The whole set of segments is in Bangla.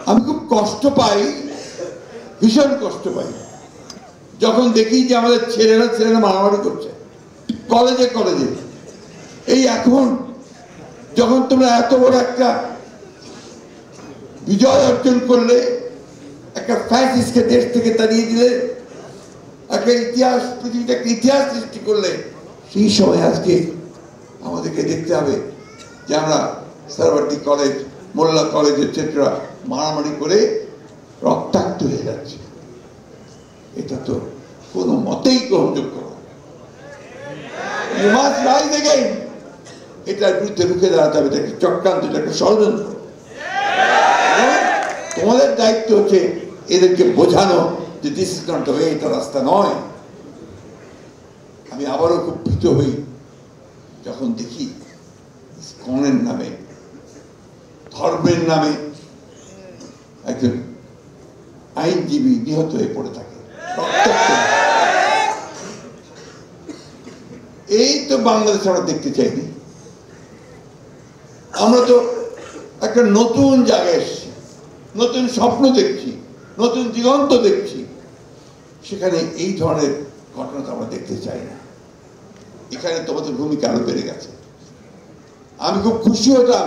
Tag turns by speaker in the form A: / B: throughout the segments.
A: আমি খুব কষ্ট পাই, ভীষণ কষ্ট পাই যখন দেখি যে আমাদের ছেলেরা মারামারি করছে কলেজে কলেজে। এই এখন যখন তোমরা এত বড় একটা বিজয় অর্জন করলে, একটা ফ্যাসিস্টকে দেশ থেকে তাড়িয়ে দিলে, একটা ইতিহাস, পৃথিবীতে একটা ইতিহাস সৃষ্টি করলে, সেই সময় আজকে আমাদেরকে দেখতে হবে যে আমরা সরবর্তী কলেজ, মোল্লা কলেজ এটসেট্রা মারামারি করে রক্তাক্ত হয়ে যাচ্ছে। এটা তো কোনো মতেই গ্রহণযোগ্য নয়। এটার বিরুদ্ধে রুখে দাঁড়াতে হবে। এটা একটা চক্রান্ত, এটা একটা ষড়যন্ত্র। তোমাদের দায়িত্ব হচ্ছে এদেরকে বোঝানো যে this is not the way, এটা রাস্তা নয়। আমি আবারও খুব ভীত হই যখন দেখি ইসকনের নামে, ধর্মের নামে একজন আইনজীবী নিহত হয়ে পড়ে থাকে। এই তো বাংলাদেশ আমরা দেখতে চাইনি। আমরা তো একটা নতুন জায়গায় এসেছি, নতুন স্বপ্ন দেখছি, নতুন দিগন্ত দেখছি। সেখানে এই ধরনের ঘটনা তো আমরা দেখতে চাই না। এখানে তোমাদের ভূমিকা আরো বেড়ে গেছে। আমি খুব খুশি হতাম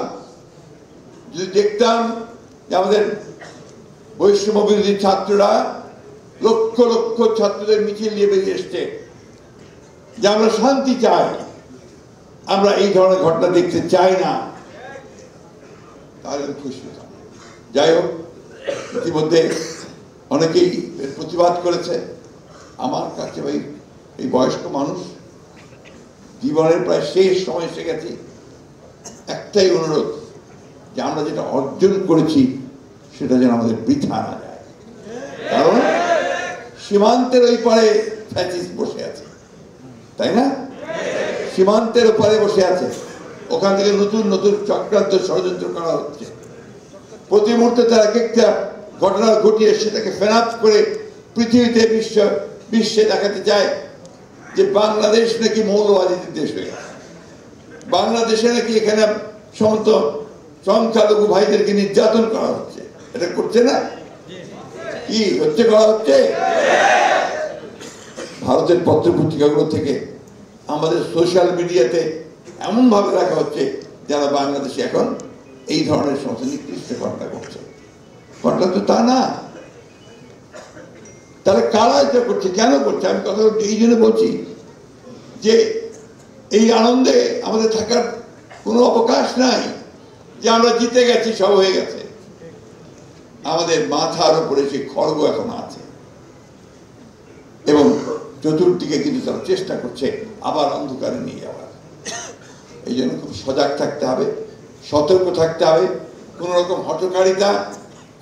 A: যদি দেখতাম যে আমাদের বৈষম্য বিরোধী ছাত্ররা লক্ষ লক্ষ ছাত্রদের মিছিল নিয়ে বেরিয়ে এসছে যে আমরা শান্তি চাই, আমরা এই ধরনের ঘটনা দেখতে চাই না। তাহলে খুশি হতাম। যাই হোক, ইতিমধ্যে অনেকেই প্রতিবাদ করেছে। আমার কাছে ভাই, এই বয়স্ক মানুষ, জীবনের প্রায় শেষ সময় এসে গেছি। একটাই অনুরোধ যে আমরা যেটা অর্জন করেছি সেটা যেন আমাদের বৃথা না যায়। কারণ সীমান্তের ওই পারে ফ্যাসিস্ট বসে আছে, তাই না? সীমান্তের ওপারে বসে আছে। ওখান থেকে নতুন নতুন চক্রান্ত, ষড়যন্ত্র করা হচ্ছে। প্রতি মুহূর্তে তারা একটা ঘটনা ঘটিয়ে সেটাকে ফেরাত করে পৃথিবীতে বিশ্বে দেখাতে চায় যে বাংলাদেশ নাকি মৌলবাদীদের দেশ হয়ে গেছে। বাংলাদেশে নাকি এখানে সমস্ত সংখ্যালঘু ভাইদেরকে নির্যাতন করা হচ্ছে। এটা করছে না? কি হচ্ছে? করা হচ্ছে। ভারতের পত্র পত্রিকাগুলো থেকে, আমাদের সোশ্যাল মিডিয়াতে এমন ভাবে রাখা হচ্ছে যারা বাংলাদেশে এখন এই ধরনের সমস্ত নিকৃষ্ট ঘটনা করছে। ঘটনা তো তা না। তাহলে কারা এটা করছে, কেন করছে? আমি কথা এই জন্য বলছি যে এই আনন্দে আমাদের থাকার কোনো অবকাশ নাই যে আমরা জিতে গেছি, সব হয়ে গেছে। আমাদের মাথার উপরে সেই খড়গ এখন আছে এবং চতুর্দিকে কিন্তু তারা চেষ্টা করছে আবার অন্ধকারে নিয়ে যাওয়ার। এই জন্য খুব সজাগ থাকতে হবে, সতর্ক থাকতে হবে। কোন রকম হঠকারিতা,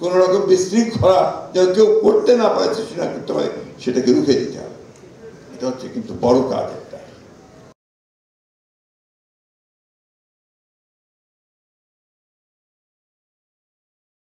A: কোন রকম বিশৃঙ্খলা যেন কেউ করতে না পারে, চেষ্টা করতে পারে, সেটাকে রুখে দিতে হবে। এটা হচ্ছে কিন্তু বড় কাজ।